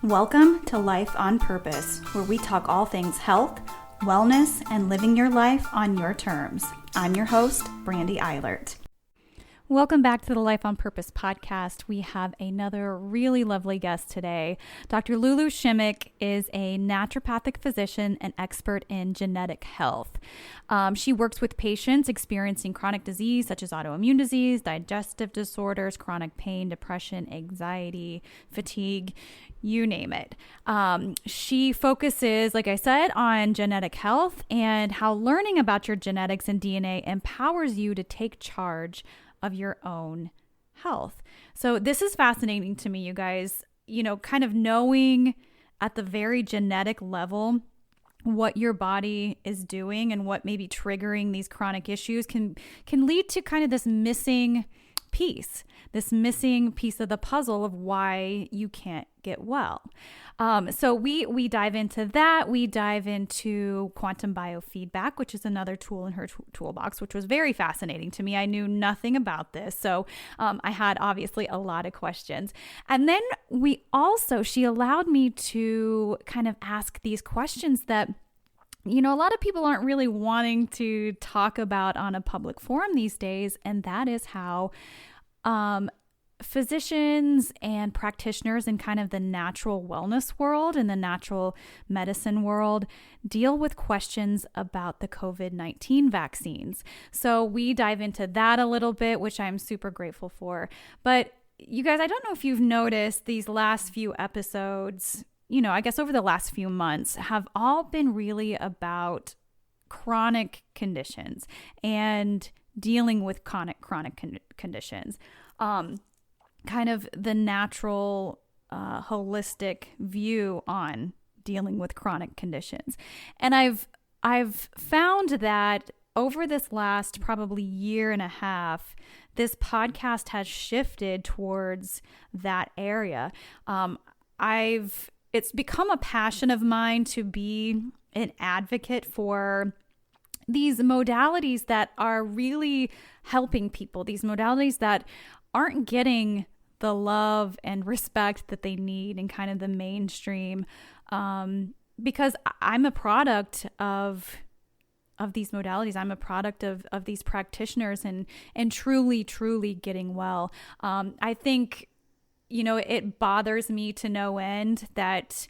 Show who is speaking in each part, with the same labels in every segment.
Speaker 1: Welcome to Life on Purpose, where we talk all things health, wellness, and living your life on your terms. I'm your host, Brandy Eilert. Welcome back to the Life on Purpose podcast. We have another really lovely guest today. Dr. LuLu Shimek is a naturopathic physician and expert in genetic health. She works with patients experiencing chronic disease such as autoimmune disease, digestive disorders, chronic pain, depression, anxiety, fatigue, you name it. She focuses, like I said, on genetic health and how learning about your genetics and DNA empowers you to take charge of your own health. So this is fascinating to me, you guys, kind of knowing at the very genetic level what your body is doing and what may be triggering these chronic issues can lead to kind of this missing piece of the puzzle of why you can't get well. So we dive into that. We dive into quantum biofeedback, which is another tool in her toolbox, which was very fascinating to me. I knew nothing about this. So I had obviously a lot of questions. And then she allowed me to kind of ask these questions that a lot of people aren't really wanting to talk about on a public forum these days, and that is how physicians and practitioners in kind of the natural wellness world and the natural medicine world deal with questions about the COVID-19 vaccines. So we dive into that a little bit, which I'm super grateful for. But you guys, I don't know if you've noticed these last few episodes, I guess over the last few months, have all been really about chronic conditions and dealing with chronic conditions. Kind of the natural, holistic view on dealing with chronic conditions. And I've found that over this last probably year and a half, this podcast has shifted towards that area. It's become a passion of mine to be an advocate for these modalities that are really helping people, these modalities that aren't getting the love and respect that they need in kind of the mainstream, because I'm a product of these modalities. I'm a product of these practitioners and truly getting well. I think, it bothers me to no end that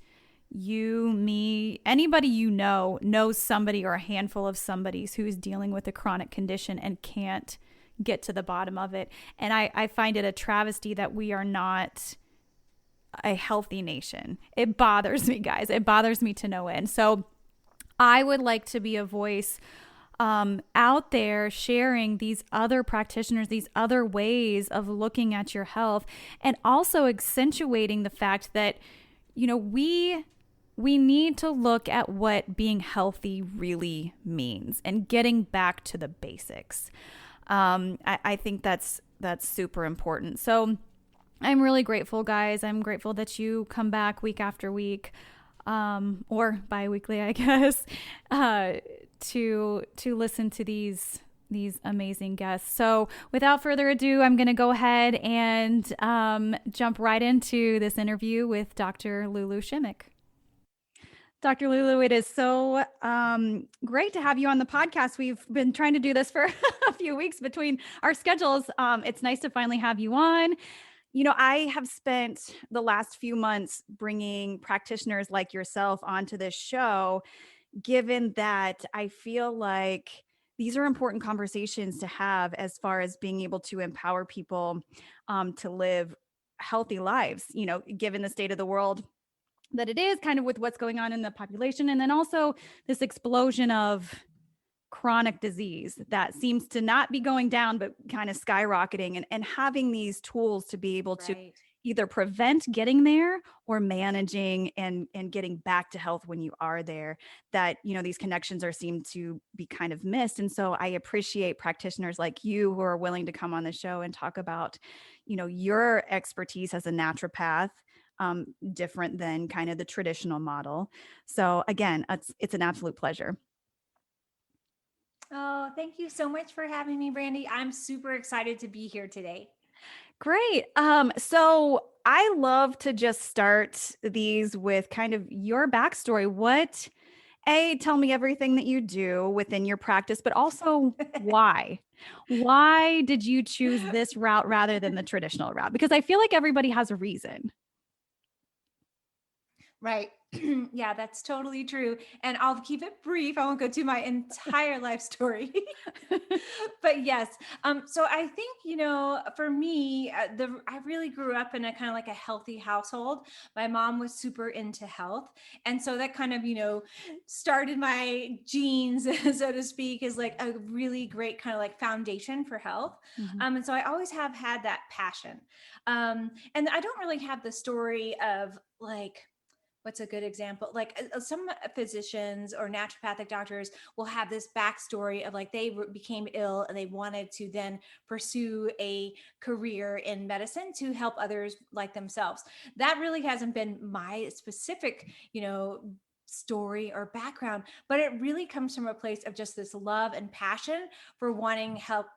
Speaker 1: you, me, anybody knows somebody or a handful of somebody who's dealing with a chronic condition and can't get to the bottom of it. And I find it a travesty that we are not a healthy nation. It bothers me, guys. It bothers me to no end. So I would like to be a voice out there sharing these other practitioners, these other ways of looking at your health, and also accentuating the fact that, we need to look at what being healthy really means and getting back to the basics. I think that's super important. So I'm really grateful, guys. I'm grateful that you come back week after week, or bi-weekly, I guess, to listen to these amazing guests. So without further ado, I'm going to go ahead and jump right into this interview with Dr. LuLu Shimek. Dr. LuLu, it is so great to have you on the podcast. We've been trying to do this for a few weeks between our schedules. It's nice to finally have you on. I have spent the last few months bringing practitioners like yourself onto this show, given that I feel like these are important conversations to have as far as being able to empower people to live healthy lives, given the state of the world that it is, kind of with what's going on in the population. And then also this explosion of chronic disease that seems to not be going down, but kind of skyrocketing, and having these tools to be able to either prevent getting there or managing and getting back to health when you are there, that, these connections seem to be kind of missed. And so I appreciate practitioners like you who are willing to come on the show and talk about, your expertise as a naturopath, different than kind of the traditional model. So again, it's an absolute pleasure.
Speaker 2: Oh, thank you so much for having me, Brandy. I'm super excited to be here today.
Speaker 1: Great. So I love to just start these with kind of your backstory. Tell me everything that you do within your practice, but also why? Why did you choose this route rather than the traditional route? Because I feel like everybody has a reason.
Speaker 2: Right. Yeah, that's totally true. And I'll keep it brief. I won't go to my entire life story. But yes, so I think, for me, I really grew up in a kind of like a healthy household. My mom was super into health, and so that kind of, started my genes, so to speak, is like a really great kind of like foundation for health.
Speaker 1: Mhm.
Speaker 2: And so I always have had that passion. And I don't really have the story of like, what's a good example? Like some physicians or naturopathic doctors will have this backstory of like they became ill and they wanted to then pursue a career in medicine to help others like themselves. That really hasn't been my specific, story or background, but it really comes from a place of just this love and passion for wanting help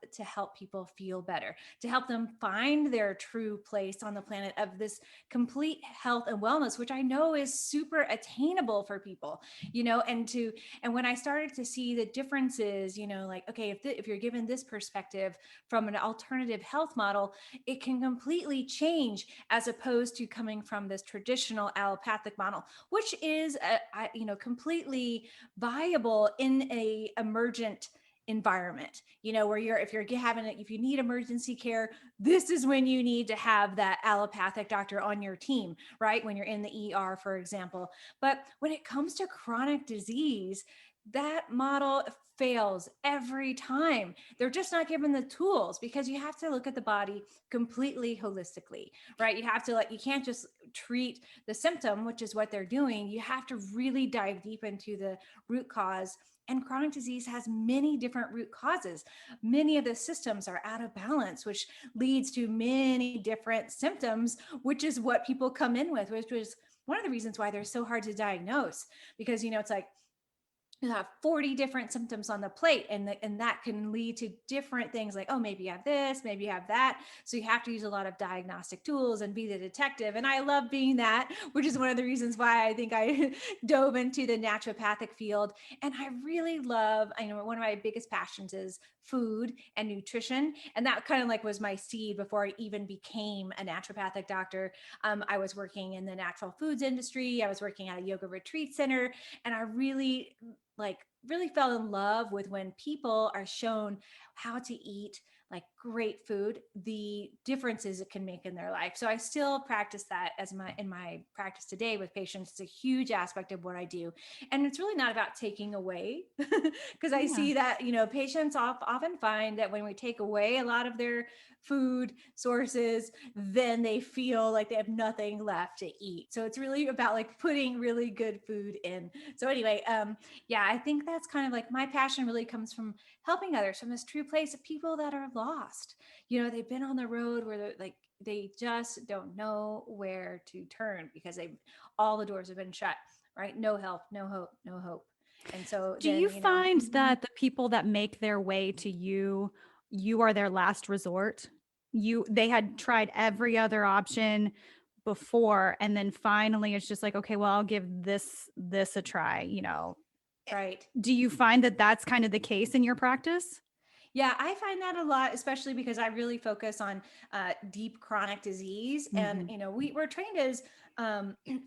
Speaker 2: people feel better, to help them find their true place on the planet of this complete health and wellness, which I know is super attainable for people, and when I started to see the differences, like, okay, if you're given this perspective from an alternative health model, it can completely change as opposed to coming from this traditional allopathic model, which is completely viable in a emergent environment, where if you need emergency care, this is when you need to have that allopathic doctor on your team, right? When you're in the ER, for example. But when it comes to chronic disease, that model fails every time. They're just not given the tools because you have to look at the body completely holistically, right? You can't just treat the symptom, which is what they're doing. You have to really dive deep into the root cause. And chronic disease has many different root causes. Many of the systems are out of balance, which leads to many different symptoms, which is what people come in with, which was one of the reasons why they're so hard to diagnose. Because, it's like, you have 40 different symptoms on the plate, and that can lead to different things, like, oh, maybe you have this, maybe you have that. So you have to use a lot of diagnostic tools and be the detective, and I love being that, which is one of the reasons why I think I dove into the naturopathic field. And I really love, I know one of my biggest passions is food and nutrition, and that kind of like was my seed before I even became a naturopathic doctor. I was working in the natural foods industry. I was working at a yoga retreat center, and I really fell in love with when people are shown how to eat like great food, the differences it can make in their life. So I still practice that in my practice today with patients. It's a huge aspect of what I do. And it's really not about taking away, because I
Speaker 1: Yeah.
Speaker 2: see that, patients often find that when we take away a lot of their food sources, then they feel like they have nothing left to eat. So it's really about like putting really good food in. So anyway, yeah, I think that's kind of like my passion really comes from helping others from this true place of people that are lost. They've been on the road where they just don't know where to turn because all the doors have been shut, right? No help, no hope, no hope. And so
Speaker 1: Do
Speaker 2: then,
Speaker 1: you find that the people that make their way to you, you are their last resort? They had tried every other option before, and then finally it's just like, okay, well, I'll give this a try.
Speaker 2: right.
Speaker 1: Do you find that that's kind of the case in your practice?
Speaker 2: Yeah, I find that a lot, especially because I really focus on deep chronic disease. And,
Speaker 1: Mhm.
Speaker 2: we're trained as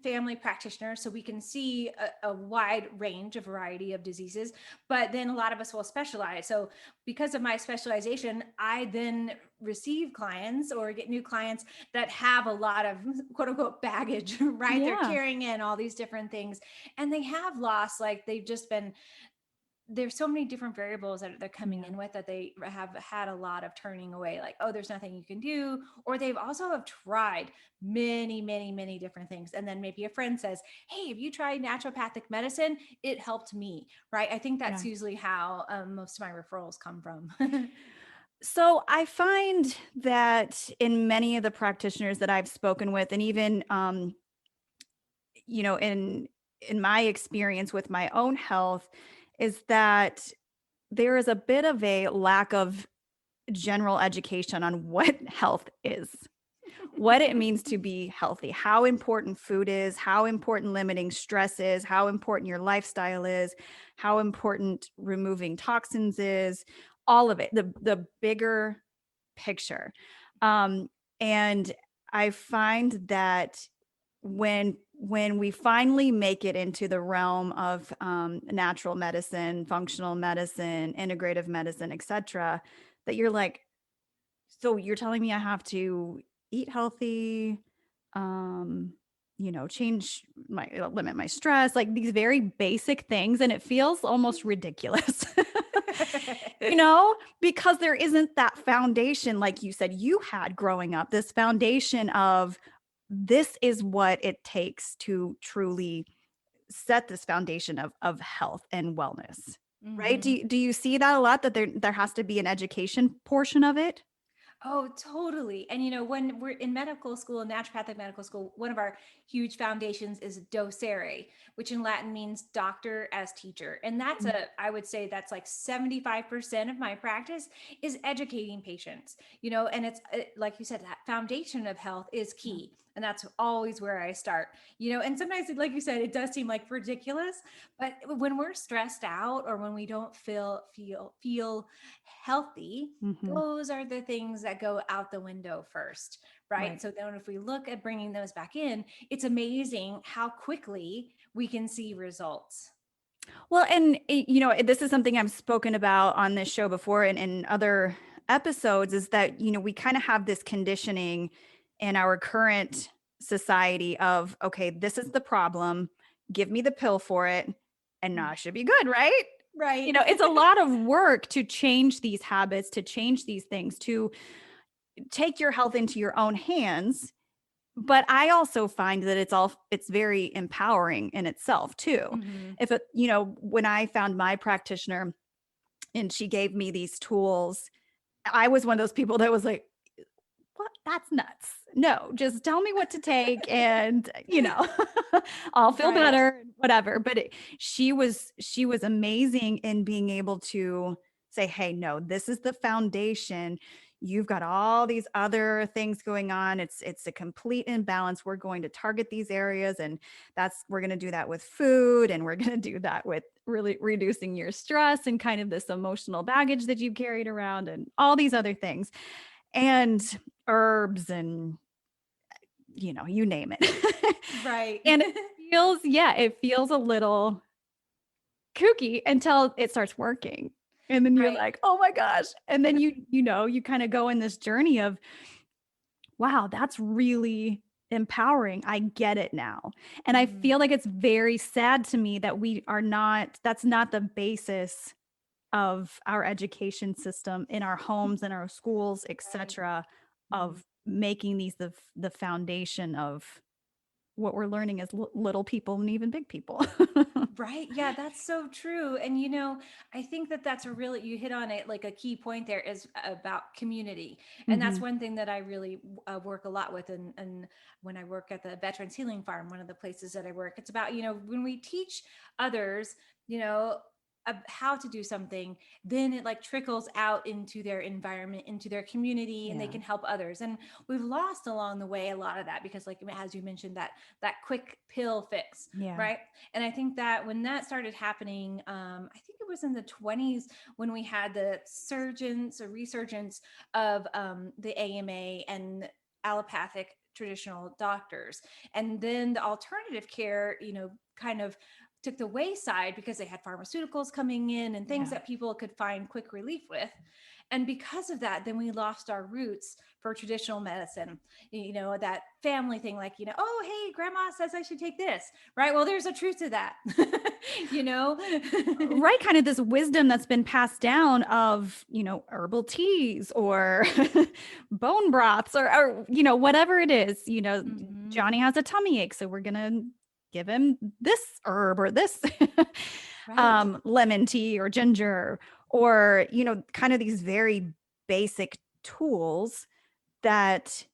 Speaker 2: family practitioners, so we can see a wide range, a variety of diseases. But then a lot of us will specialize. So, because of my specialization, I then receive clients or get new clients that have a lot of quote unquote baggage, right? They're
Speaker 1: Yeah.
Speaker 2: carrying in all these different things, and they have lost, like, they've just been, there's so many different variables that they're coming
Speaker 1: Yeah.
Speaker 2: in with that they have had a lot of turning away, like, oh, there's nothing you can do. Or they've also have tried many, many, many different things, and then maybe a friend says, hey, have you tried naturopathic medicine? It helped me, right? I think that's
Speaker 1: Yeah.
Speaker 2: usually how most of my referrals come from.
Speaker 1: So I find that in many of the practitioners that I've spoken with, and even in my experience with my own health, is that there is a bit of a lack of general education on what health is. what it means to be healthy, how important food is, how important limiting stress is, how important your lifestyle is, how important removing toxins is, all of it, the bigger picture. And I find that when we finally make it into the realm of natural medicine, functional medicine, integrative medicine, etc., that you're like, so you're telling me I have to eat healthy, change my limit my stress, like these very basic things, and it feels almost ridiculous. Because there isn't that foundation, like you said, you had growing up, this foundation of this is what it takes to truly set this foundation of health and wellness, right?
Speaker 2: Mhm.
Speaker 1: Do you see that a lot, that there has to be an education portion of it?
Speaker 2: Oh, totally. And when we're in medical school, naturopathic medical school, one of our huge foundations is docere, which in Latin means doctor as teacher. And I would say that's like 75% of my practice is educating patients, and it's like you said, that foundation of health is
Speaker 1: Yeah.
Speaker 2: key. And that's always where I start, and sometimes, like you said, it does seem like ridiculous, but when we're stressed out or when we don't feel healthy,
Speaker 1: Mhm.
Speaker 2: those are the things that go out the window first, right?
Speaker 1: Right.
Speaker 2: So then if we look at bringing those back in, it's amazing how quickly we can see results.
Speaker 1: Well, and this is something I've spoken about on this show before and in other episodes, is that, we kind of have this conditioning in our current society of, okay, this is the problem, give me the pill for it, and I should be good, right?
Speaker 2: Right.
Speaker 1: It's a lot of work to change these habits, to change these things, to take your health into your own hands. But I also find that it's very empowering in itself too.
Speaker 2: Mhm.
Speaker 1: If when I found my practitioner and she gave me these tools, I was one of those people that was like, what? That's nuts. No, just tell me what to take and, I'll feel
Speaker 2: Right.
Speaker 1: better, whatever. But she was amazing in being able to say, hey, no, this is the foundation. You've got all these other things going on. It's a complete imbalance. We're going to target these areas, and we're going to do that with food, and we're going to do that with really reducing your stress and kind of this emotional baggage that you've carried around and all these other things. And herbs and you name it.
Speaker 2: Right.
Speaker 1: And it feels a little kooky until it starts working. And then you're
Speaker 2: Right.
Speaker 1: like, oh my gosh. And then you kind of go in this journey of, wow, that's really empowering. I get it now. And I
Speaker 2: Mhm.
Speaker 1: feel like it's very sad to me that that's not the basis of our education system in our homes, in our schools,
Speaker 2: Right.
Speaker 1: etc.,
Speaker 2: Mhm.
Speaker 1: of making these the foundation of what we're learning as little people and even big people.
Speaker 2: Right. Yeah, that's so true. And I think that that's you hit on it, like a key point there is about community. And that's
Speaker 1: Hmm.
Speaker 2: one thing that I really work a lot with. And when I work at the Veterans Healing Farm, one of the places that I work, it's about, when we teach others, how to do something, then it like trickles out into their environment, into their community, and they
Speaker 1: Yeah.
Speaker 2: can help others. And we've lost along the way a lot of that because, like, as you mentioned, that quick pill fix,
Speaker 1: Yeah.
Speaker 2: right? And I think that when that started happening, I think it was in the 20s when we had the resurgence of the AMA and allopathic traditional doctors. And then the alternative care, kind of took the wayside because they had pharmaceuticals coming in and things
Speaker 1: Yeah.
Speaker 2: that people could find quick relief with. And because of that, then we lost our roots for traditional medicine. That family thing, like, oh, hey, grandma says I should take this, right? Well, there's a truth to that, you know?
Speaker 1: Right, kind of this wisdom that's been passed down of, herbal teas or bone broths or whatever it is.
Speaker 2: Mhm.
Speaker 1: Johnny has a tummy ache, so we're going to give him this herb or this
Speaker 2: Right.
Speaker 1: lemon tea or ginger, or, kind of these very basic tools that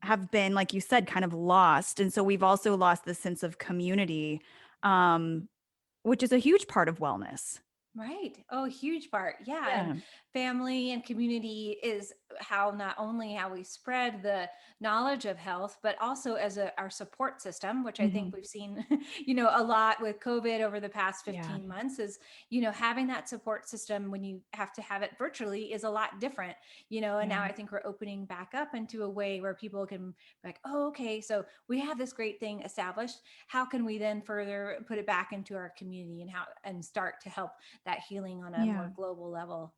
Speaker 1: have been, like you said, kind of lost. And so we've also lost the sense of community, which is a huge part of wellness.
Speaker 2: Right. Oh, huge part. Yeah. And
Speaker 1: Yeah.
Speaker 2: family and community is how not only how we spread the knowledge of health, but also as our support system, which I think
Speaker 1: Mhm.
Speaker 2: we've seen, a lot with COVID over the past
Speaker 1: Yeah.
Speaker 2: 15 months is, having that support system when you have to have it virtually is a lot different, and
Speaker 1: Yeah.
Speaker 2: now I think we're opening back up into a way where people can be like, oh, okay, so we have this great thing established. How can we then further put it back into our community and start to help that healing on a
Speaker 1: Yeah.
Speaker 2: more global level?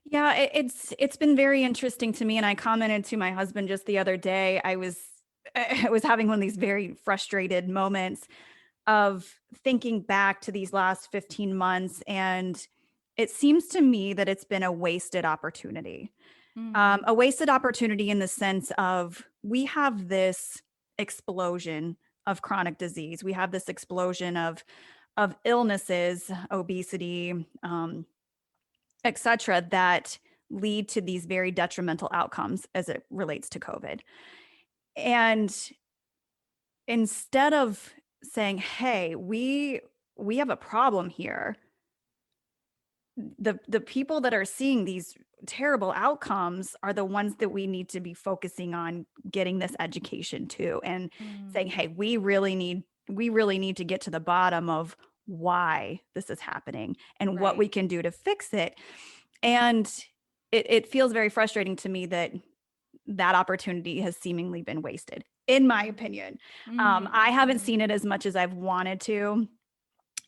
Speaker 1: Yeah, it's been very interesting to me, and I commented to my husband just the other day. I was having one of these very frustrated moments of thinking back to these last 15 months, and it seems to me that it's been a wasted opportunity.
Speaker 2: Mm,
Speaker 1: A wasted opportunity in the sense of we have this explosion of chronic disease. We have this explosion of illnesses, obesity, etc., that lead to these very detrimental outcomes as it relates to COVID. And instead of saying, "Hey, we have a problem here," the people that are seeing these terrible outcomes are the ones that we need to be focusing on getting this education to, and saying,
Speaker 2: mm,
Speaker 1: "Hey, we really need to get to the bottom of why this is happening and what
Speaker 2: right.
Speaker 1: we can do to fix it." And it feels very frustrating to me that that opportunity has seemingly been wasted, in my opinion. I haven't
Speaker 2: Mm-hmm.
Speaker 1: seen it as much as I've wanted to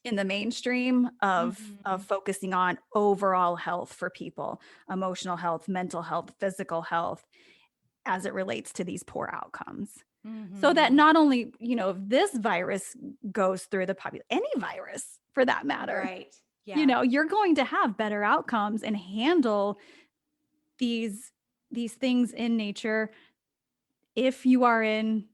Speaker 1: in the mainstream of
Speaker 2: Mm-hmm.
Speaker 1: focusing on overall health for people, emotional health, mental health, physical health, as it relates to these poor outcomes. So that
Speaker 2: Mm-hmm.
Speaker 1: not only, if this virus goes through the population, any virus for that matter,
Speaker 2: Right. Yeah.
Speaker 1: you're going to have better outcomes and handle these these things in nature if you are in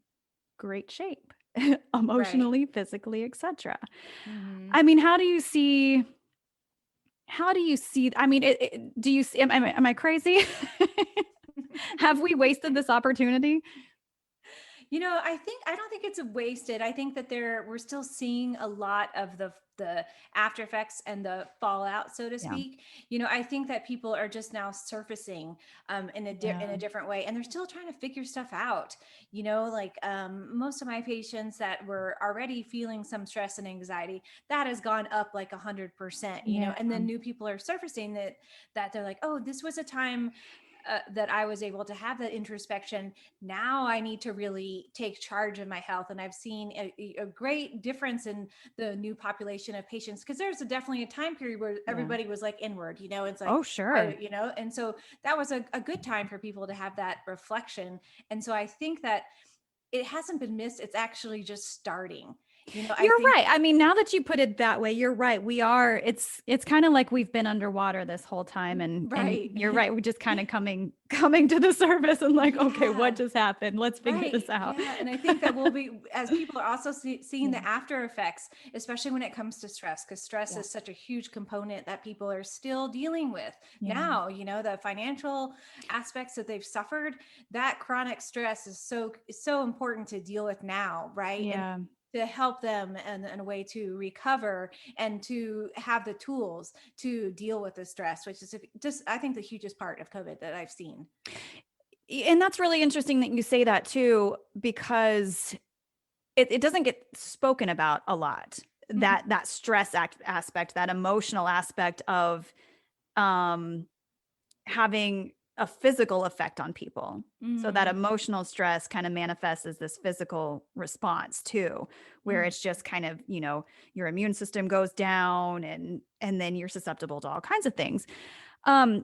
Speaker 1: great shape,
Speaker 2: Right.
Speaker 1: emotionally, physically, etc.
Speaker 2: Mm-hmm.
Speaker 1: I mean, how do you see, I mean, do you see, am I crazy? Have we wasted this opportunity?
Speaker 2: I don't think it's wasted. I think that we're still seeing a lot of the after effects and the fallout, so to
Speaker 1: Yeah.
Speaker 2: speak. I think that people are just now surfacing in a
Speaker 1: Yeah.
Speaker 2: different way, and they're still trying to figure stuff out. Like most of my patients that were already feeling some stress and anxiety, that has gone up like 100%.
Speaker 1: Yeah.
Speaker 2: And then new people are surfacing that they're like, oh, this was a time that I was able to have that introspection. Now I need to really take charge of my health. And I've seen a great difference in the new population of patients, because there's definitely a time period where
Speaker 1: Yeah.
Speaker 2: everybody was like inward, it's like,
Speaker 1: Oh, sure.
Speaker 2: and so that was a good time for people to have that reflection. And so I think that it hasn't been missed. It's actually just starting. I
Speaker 1: You're
Speaker 2: think,
Speaker 1: right. I mean, now that you put it that way, you're right. It's kind of like we've been underwater this whole time, and
Speaker 2: right.
Speaker 1: you're right. We're just kind of coming to the surface and like, okay, what
Speaker 2: Yeah.
Speaker 1: just happened? Let's figure
Speaker 2: Right.
Speaker 1: this out.
Speaker 2: Yeah. And I think that we'll be, as people are also seeing
Speaker 1: Yeah.
Speaker 2: the after effects, especially when it comes to stress, because stress
Speaker 1: Yeah.
Speaker 2: is such a huge component that people are still dealing with
Speaker 1: Yeah.
Speaker 2: now. The financial aspects that they've suffered, that chronic stress is so important to deal with now. Right. And
Speaker 1: Yeah.
Speaker 2: to help them in a way to recover and to have the tools to deal with the stress, which is just, I think, the hugest part of COVID that I've seen.
Speaker 1: And that's really interesting that you say that too, because it doesn't get spoken about a lot. That stress aspect, that emotional aspect of um, having a physical effect on people. So that
Speaker 2: Mm,
Speaker 1: emotional stress kind of manifests as this physical response too, where
Speaker 2: mm.
Speaker 1: it's just kind of, your immune system goes down, and then you're susceptible to all kinds of things. Um,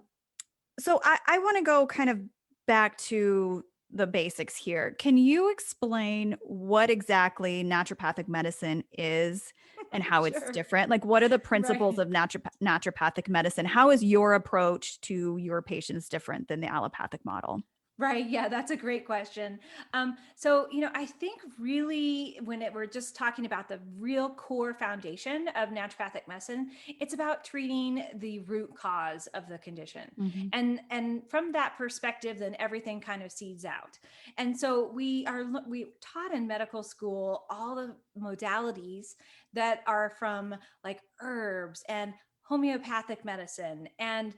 Speaker 1: so I want to go kind of back to the basics here. Can you explain what exactly naturopathic medicine is and how it's
Speaker 2: Sure.
Speaker 1: different? Like, what are the principles
Speaker 2: Right.
Speaker 1: of naturopathic medicine? How is your approach to your patients different than the allopathic model?
Speaker 2: Right. Yeah, that's a great question. So, I think really we're just talking about the real core foundation of naturopathic medicine, it's about treating the root cause of the condition.
Speaker 1: Hmm.
Speaker 2: And from that perspective, then everything kind of seeds out. And so we taught in medical school all the modalities that are from like herbs and homeopathic medicine and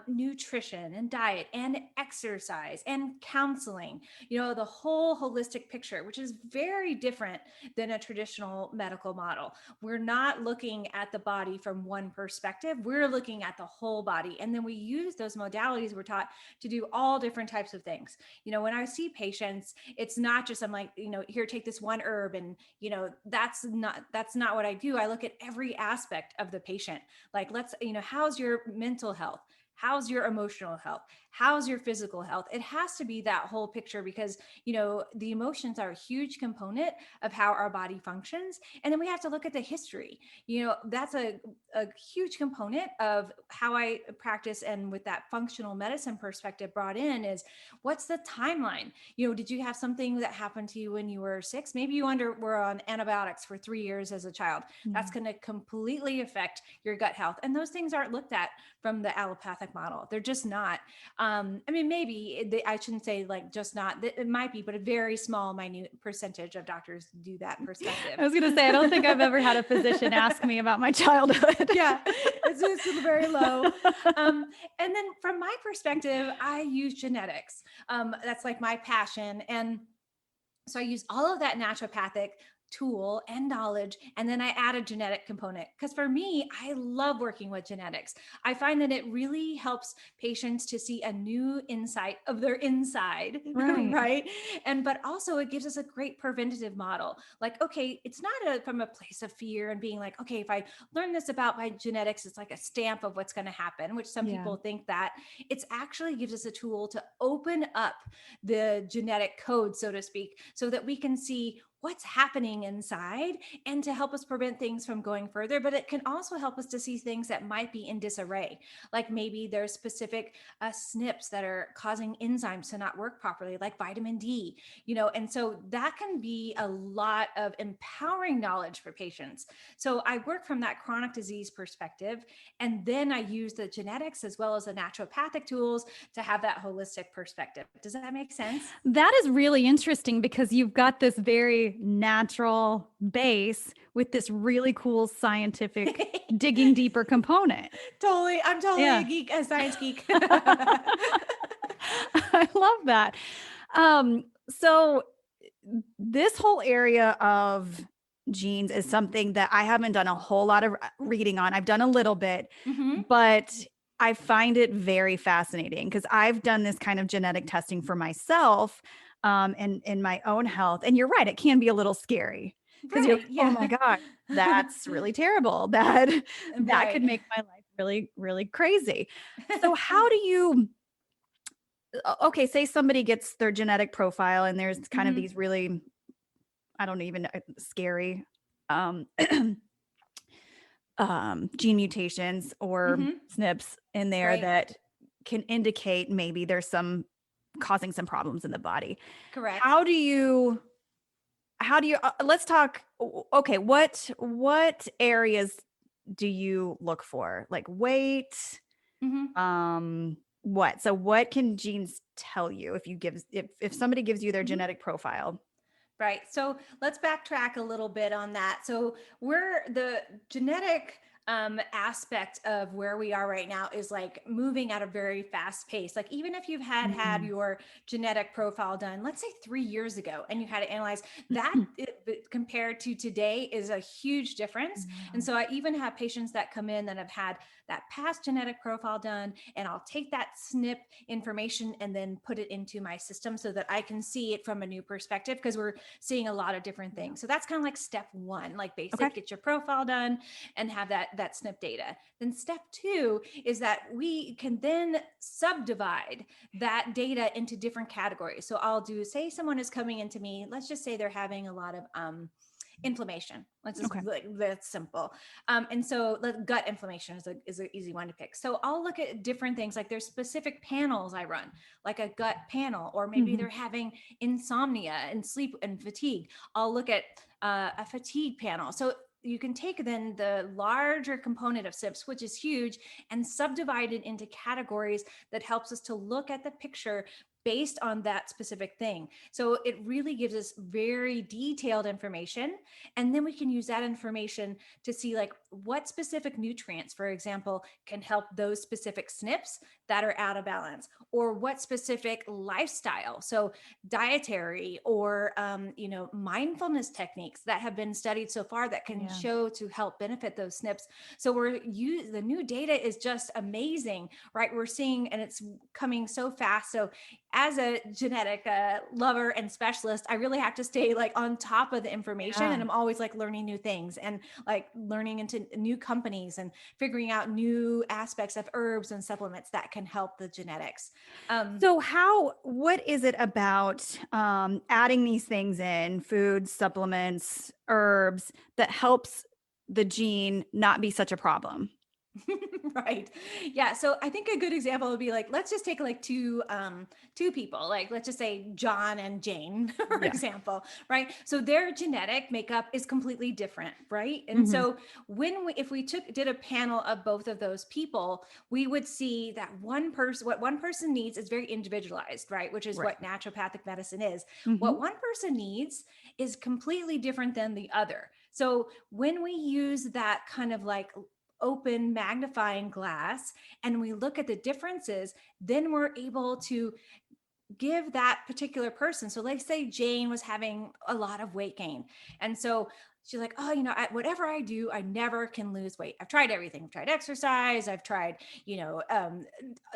Speaker 2: nutrition and diet and exercise and counseling, the whole holistic picture, which is very different than a traditional medical model. We're not looking at the body from one perspective. We're looking at the whole body. And then we use those modalities we're taught to do all different types of things. When I see patients, it's not just, I'm like, here, take this one herb. And, that's not what I do. I look at every aspect of the patient. Like, how's your mental health? How's your emotional health? How's your physical health? It has to be that whole picture because, the emotions are a huge component of how our body functions. And then we have to look at the history. That's a huge component of how I practice. And with that functional medicine perspective brought in is what's the timeline? Did you have something that happened to you when you were 6? Maybe you were on antibiotics for 3 years as a child. That's going to completely affect your gut health. And those things aren't looked at from the allopathic model. They're just not. Maybe I shouldn't say like just not. It might be, but a very small, minute percentage of doctors do that perspective.
Speaker 1: I was going to say, I don't think I've ever had a physician ask me about my childhood.
Speaker 2: Yeah, it's very low. And then from my perspective, I use genetics. That's like my passion. And so I use all of that naturopathic tool and knowledge, and then I add a genetic component because for me, I love working with genetics. I find that it really helps patients to see a new insight of their inside, right? But also it gives us a great preventative model. Like, okay, it's not from a place of fear and being like, okay, if I learn this about my genetics, it's like a stamp of what's going to happen, which some people think that. It's actually gives us a tool to open up the genetic code, so to speak, so that we can see what's happening inside and to help us prevent things from going further. But it can also help us to see things that might be in disarray. Like maybe there's specific SNPs that are causing enzymes to not work properly, like vitamin D, and so that can be a lot of empowering knowledge for patients. So I work from that chronic disease perspective. And then I use the genetics as well as the naturopathic tools to have that holistic perspective. Does that make sense?
Speaker 1: That is really interesting because you've got this very natural base with this really cool scientific digging deeper component.
Speaker 2: Totally. I'm totally a geek, a science geek.
Speaker 1: I love that. So this whole area of genes is something that I haven't done a whole lot of reading on. I've done a little bit, but I find it very fascinating because I've done this kind of genetic testing for myself and in my own health. And you're right, it can be a little scary because you're like, oh my God, that's really terrible. That could make my life really, really crazy. So how do you, okay, say somebody gets their genetic profile and there's kind of these really, I don't even know, scary gene mutations or SNPs in there that can indicate maybe there's causing some problems in the body.
Speaker 2: Correct.
Speaker 1: How do you let's talk, okay, what areas do you look for? Like weight, what can genes tell you if somebody gives you their genetic profile?
Speaker 2: Right. So let's backtrack a little bit on that. So the genetic aspect of where we are right now is like moving at a very fast pace. Like even if you've had your genetic profile done, let's say 3 years ago, and you had to analyze that compared to today is a huge difference. And so I even have patients that come in that have had that past genetic profile done, and I'll take that SNP information and then put it into my system so that I can see it from a new perspective because we're seeing a lot of different things. So that's kind of like step one, like basic, get your profile done and have that SNP data. Then step two is that we can then subdivide that data into different categories. So I'll do, say someone is coming into me, let's just say they're having a lot of inflammation. Let's just that's simple. And so gut inflammation is an easy one to pick. So I'll look at different things. Like there's specific panels I run, like a gut panel, or maybe they're having insomnia and sleep and fatigue. I'll look at a fatigue panel. So you can take then the larger component of SIPs, which is huge, and subdivide it into categories that helps us to look at the picture based on that specific thing. So it really gives us very detailed information. And then we can use that information to see like what specific nutrients, for example, can help those specific SNPs that are out of balance, or what specific lifestyle. So dietary or, mindfulness techniques that have been studied so far that can show to help benefit those SNPs. So the new data is just amazing, right? We're seeing, and it's coming so fast. So as a genetic lover and specialist, I really have to stay like on top of the information. And I'm always like learning new things and like learning into new companies and figuring out new aspects of herbs and supplements that can help the genetics.
Speaker 3: So what is it about adding these things in, foods, supplements, herbs, that helps the gene not be such a problem?
Speaker 2: Right. Yeah. So I think a good example would be like, let's just take like two people, like let's just say John and Jane, for example, right? So their genetic makeup is completely different, right? And so if we did a panel of both of those people, we would see that what one person needs is very individualized, right? Which is what naturopathic medicine is. What one person needs is completely different than the other. So when we use that kind of like open magnifying glass and we look at the differences, then we're able to give that particular person. So let's say Jane was having a lot of weight gain. And so she's like, oh, whatever I do, I never can lose weight. I've tried everything. I've tried exercise. I've tried,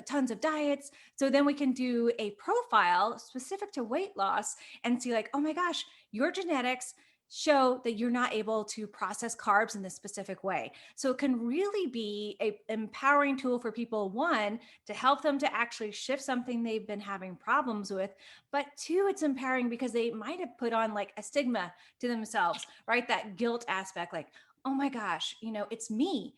Speaker 2: tons of diets. So then we can do a profile specific to weight loss and see like, oh my gosh, your genetics show that you're not able to process carbs in this specific way. So it can really be a empowering tool for people, one, to help them to actually shift something they've been having problems with, but two, it's empowering because they might have put on like a stigma to themselves, right? That guilt aspect, like, oh my gosh, it's me,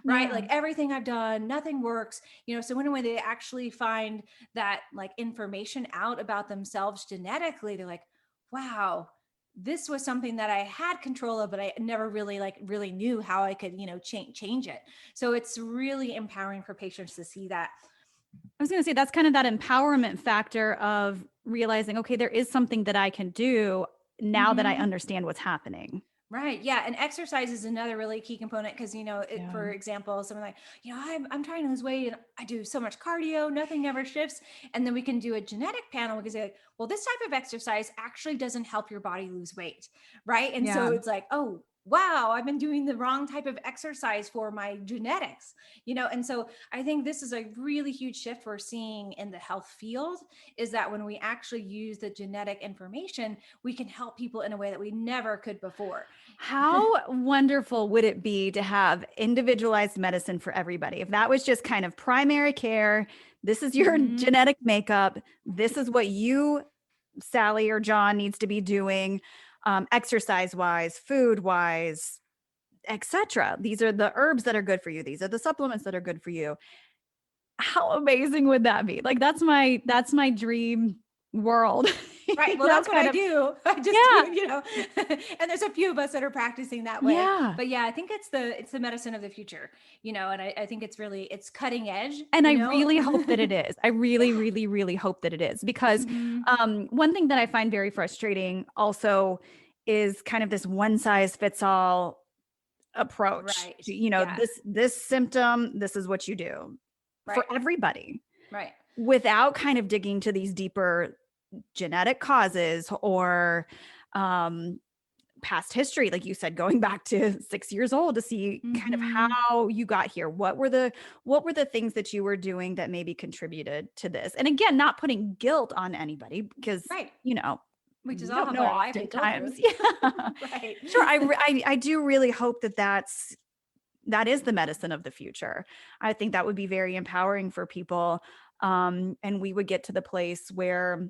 Speaker 2: right? Like everything I've done, nothing works, so when they actually find that like information out about themselves genetically, they're like, wow, this was something that I had control of, but I never really knew how I could, change it. So it's really empowering for patients to see that.
Speaker 3: I was going to say that's kind of that empowerment factor of realizing, okay, there is something that I can do now that I understand what's happening.
Speaker 2: Right. Yeah. And exercise is another really key component because, for example, someone like, I'm trying to lose weight and I do so much cardio, nothing ever shifts. And then we can do a genetic panel because they're like, well, this type of exercise actually doesn't help your body lose weight. Right. And so it's like, oh, wow, I've been doing the wrong type of exercise for my genetics, and so I think this is a really huge shift we're seeing in the health field, is that when we actually use the genetic information, we can help people in a way that we never could before.
Speaker 3: How wonderful would it be to have individualized medicine for everybody? If that was just kind of primary care, this is your genetic makeup, this is what you, Sally or John, needs to be doing. Exercise wise, food wise, etc. These are the herbs that are good for you. These are the supplements that are good for you. How amazing would that be? Like that's my dream world.
Speaker 2: Right. Well, that's what I do. I just do, and there's a few of us that are practicing that way.
Speaker 3: Yeah.
Speaker 2: But yeah, I think it's the medicine of the future, and I think it's cutting edge.
Speaker 3: And I really hope that it is. I really, really, really hope that it is, because one thing that I find very frustrating also is kind of this one size fits all approach.
Speaker 2: Right.
Speaker 3: This symptom, this is what you do for everybody.
Speaker 2: Right.
Speaker 3: Without kind of digging to these deeper genetic causes or past history, like you said, going back to 6 years old to see kind of how you got here. What were the things that you were doing that maybe contributed to this? And again, not putting guilt on anybody, because
Speaker 2: we just
Speaker 3: don't know oftentimes.
Speaker 2: Yeah. Right.
Speaker 3: Sure. I do really hope that is the medicine of the future. I think that would be very empowering for people. And we would get to the place where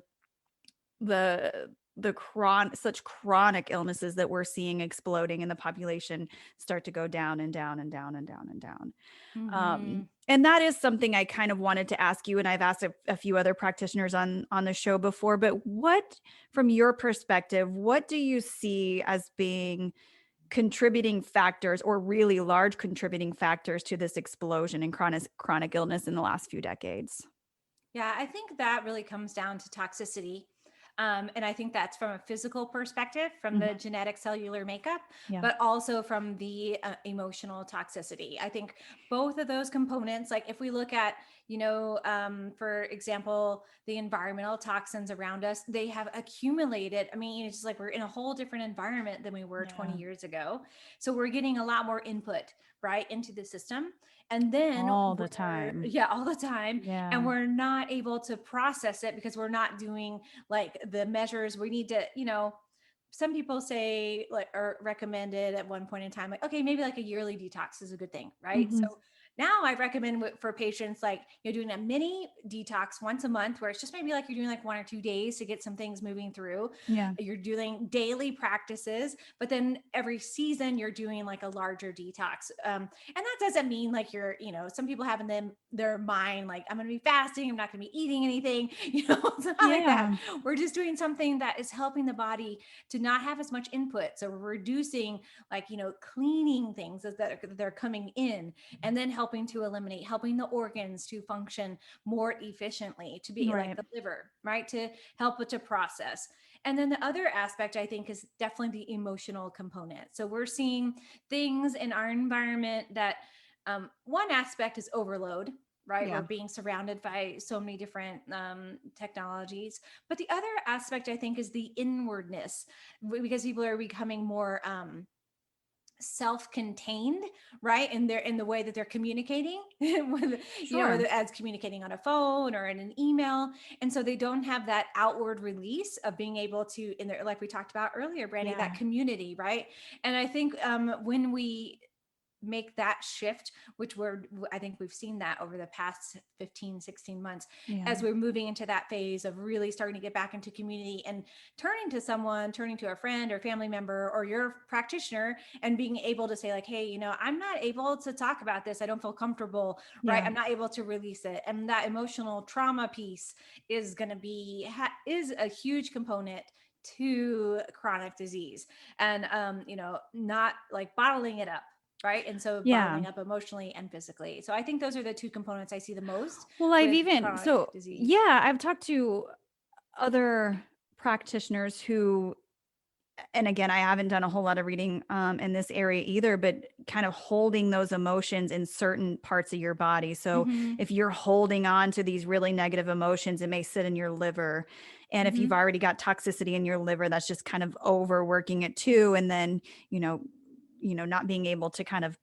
Speaker 3: such chronic illnesses that we're seeing exploding in the population start to go down and down and down and down and down. And that is something I kind of wanted to ask you, and I've asked a few other practitioners on the show before, but what, from your perspective, what do you see as being contributing factors, or really large contributing factors, to this explosion in chronic illness in the last few decades?
Speaker 2: Yeah, I think that really comes down to toxicity. And I think that's from a physical perspective, from the genetic cellular makeup,
Speaker 3: Yeah.
Speaker 2: but also from the emotional toxicity. I think both of those components, like if we look at, for example, the environmental toxins around us, they have accumulated. I mean, it's just like we're in a whole different environment than we were 20 years ago. So we're getting a lot more input, right, into the system. And then
Speaker 3: all the time.
Speaker 2: Yeah, all the time.
Speaker 3: Yeah.
Speaker 2: And we're not able to process it because we're not doing like the measures we need to, some people say like, or recommended at one point in time, like, okay, maybe like a yearly detox is a good thing. Right.
Speaker 3: Mhm.
Speaker 2: So now I recommend for patients, like you're doing a mini detox once a month, where it's just maybe like you're doing like 1 or 2 days to get some things moving through.
Speaker 3: Yeah.
Speaker 2: You're doing daily practices, but then every season you're doing like a larger detox. And that doesn't mean like you're, some people have in their mind, like, I'm going to be fasting, I'm not going to be eating anything, it's not like that. We're just doing something that is helping the body to not have as much input. So we're reducing, like, cleaning things that they're coming in, and then helping to eliminate, helping the organs to function more efficiently, to be like the liver, right, to help it to process. And then the other aspect, I think, is definitely the emotional component. So we're seeing things in our environment that one aspect is overload, right?
Speaker 3: Yeah.
Speaker 2: We're being surrounded by so many different technologies. But the other aspect, I think, is the inwardness, because people are becoming more self-contained, right, in the way that they're communicating with, whether as communicating on a phone or in an email. And so they don't have that outward release of being able to, in there, like we talked about earlier, Brandy, that community, right? And I think when we make that shift, which I think we've seen that over the past 15, 16 months, as we're moving into that phase of really starting to get back into community and turning to a friend or family member or your practitioner, and being able to say like, hey, I'm not able to talk about this. I don't feel comfortable, right? I'm not able to release it. And that emotional trauma piece is going to be, is a huge component to chronic disease, and, not like bottling it up. Right. And so bottling up emotionally and physically. So I think those are the two components I see the most.
Speaker 3: Well, I've talked to other practitioners who, and again, I haven't done a whole lot of reading in this area either, but kind of holding those emotions in certain parts of your body. So if you're holding on to these really negative emotions, it may sit in your liver. And if you've already got toxicity in your liver, that's just kind of overworking it too. And then, not being able to kind of,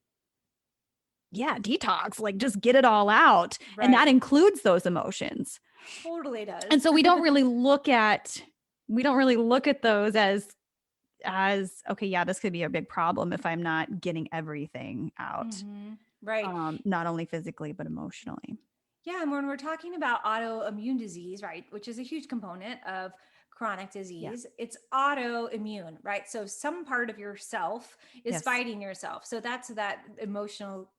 Speaker 3: detox, like just get it all out. Right. And that includes those emotions.
Speaker 2: Totally does.
Speaker 3: And so we don't really look at those as, okay, this could be a big problem if I'm not getting everything out.
Speaker 2: Right.
Speaker 3: Not only physically, but emotionally.
Speaker 2: Yeah. And when we're talking about autoimmune disease, right, which is a huge component of chronic disease, it's autoimmune, right? So some part of yourself is fighting yourself. So that's that emotional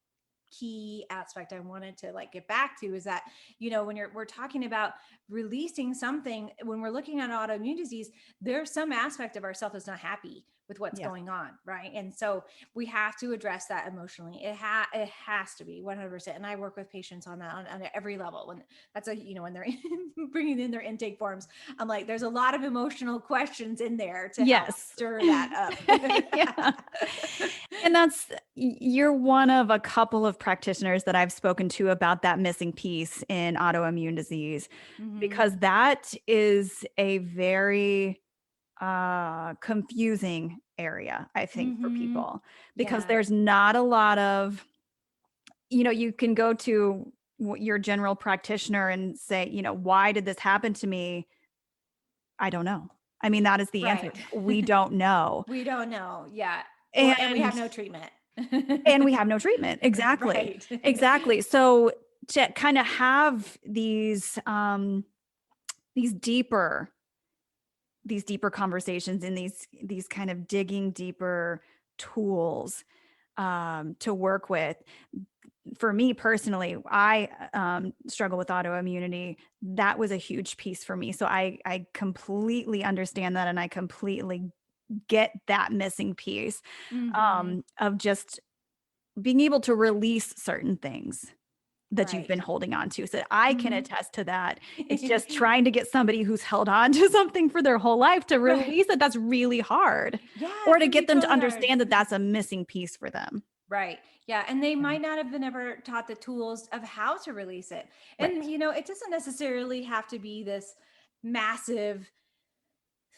Speaker 2: key aspect I wanted to like get back to, is that, when we're talking about releasing something, when we're looking at autoimmune disease, there's some aspect of ourself that's not happy with what's going on, right? And so we have to address that emotionally. It has to be 100%. And I work with patients on that on every level. When that's when they're bringing in their intake forms, I'm like, there's a lot of emotional questions in there to help stir that up.
Speaker 3: And you're one of a couple of practitioners that I've spoken to about that missing piece in autoimmune disease, because that is a very confusing area, I think, for people, because there's not a lot of, you can go to your general practitioner and say, why did this happen to me? I don't know. I mean, that is the answer. We don't know.
Speaker 2: We don't know. Yeah. And we have no treatment.
Speaker 3: And we have no treatment. Exactly. Exactly. So to kind of have these deeper conversations and these kind of digging deeper tools to work with. For me personally, I struggle with autoimmunity. That was a huge piece for me. So I completely understand that, and I completely get that missing piece of just being able to release certain things. that you've been
Speaker 2: Right.
Speaker 3: holding on to. So I can
Speaker 2: Mhm.
Speaker 3: attest to that. It's just trying to get somebody who's held on to something for their whole life to
Speaker 2: Right.
Speaker 3: release it. That's really hard.
Speaker 2: Yeah,
Speaker 3: Or
Speaker 2: it
Speaker 3: to
Speaker 2: can be
Speaker 3: get them to
Speaker 2: totally hard.
Speaker 3: understand that that's a missing piece for them.
Speaker 2: Right. Yeah. And they
Speaker 3: Yeah.
Speaker 2: might not have been ever taught the tools of how to release it. And,
Speaker 3: Right.
Speaker 2: it doesn't necessarily have to be this massive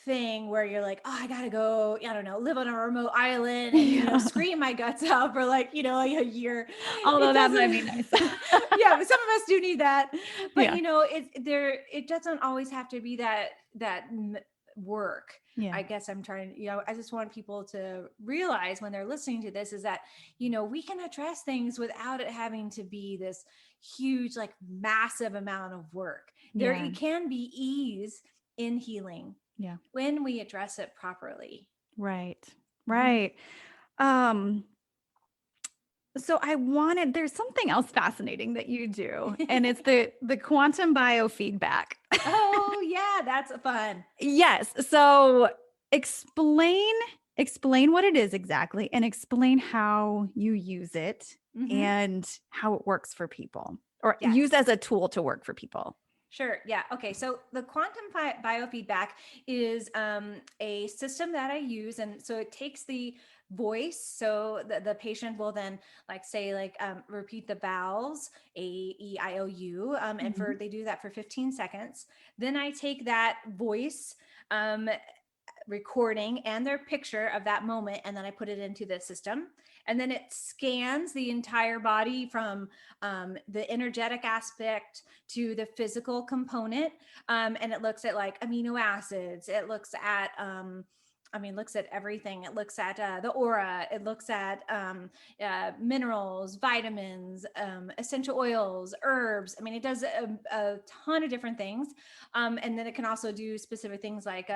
Speaker 2: thing where you're like, oh, I gotta go, I don't know, live on a remote island and,
Speaker 3: Yeah.
Speaker 2: scream my guts out for like, like a year.
Speaker 3: Although
Speaker 2: It
Speaker 3: that might
Speaker 2: doesn't,
Speaker 3: be nice.
Speaker 2: yeah, but some of us do need that. But,
Speaker 3: Yeah.
Speaker 2: it doesn't always have to be that work.
Speaker 3: Yeah.
Speaker 2: I guess I'm trying, I just want people to realize when they're listening to this is that, we can address things without it having to be this huge, like massive amount of work. There,
Speaker 3: Yeah.
Speaker 2: it can be ease in healing
Speaker 3: Yeah.
Speaker 2: when we address it properly.
Speaker 3: Right.
Speaker 2: Mhm.
Speaker 3: Right. So there's something else fascinating that you do, and it's the quantum biofeedback.
Speaker 2: Oh, yeah, that's fun.
Speaker 3: Yes. So explain what it is exactly, and explain how you use it
Speaker 2: Mhm.
Speaker 3: and how it works for people, or
Speaker 2: Yes.
Speaker 3: use as a tool to work for people.
Speaker 2: Sure. Yeah. Okay. So the quantum biofeedback is a system that I use. And so it takes the voice. So the patient will then repeat the vowels, A, E, I, O, U. And
Speaker 3: Mhm.
Speaker 2: they do that for 15 seconds. Then I take that voice, um, recording and their picture of that moment, and then I put it into the system, and then it scans the entire body from the energetic aspect to the physical component, and it looks at like amino acids, it looks at looks at everything. It looks at the aura. It looks at minerals, vitamins, essential oils, herbs. It does a ton of different things. And then it can also do specific things like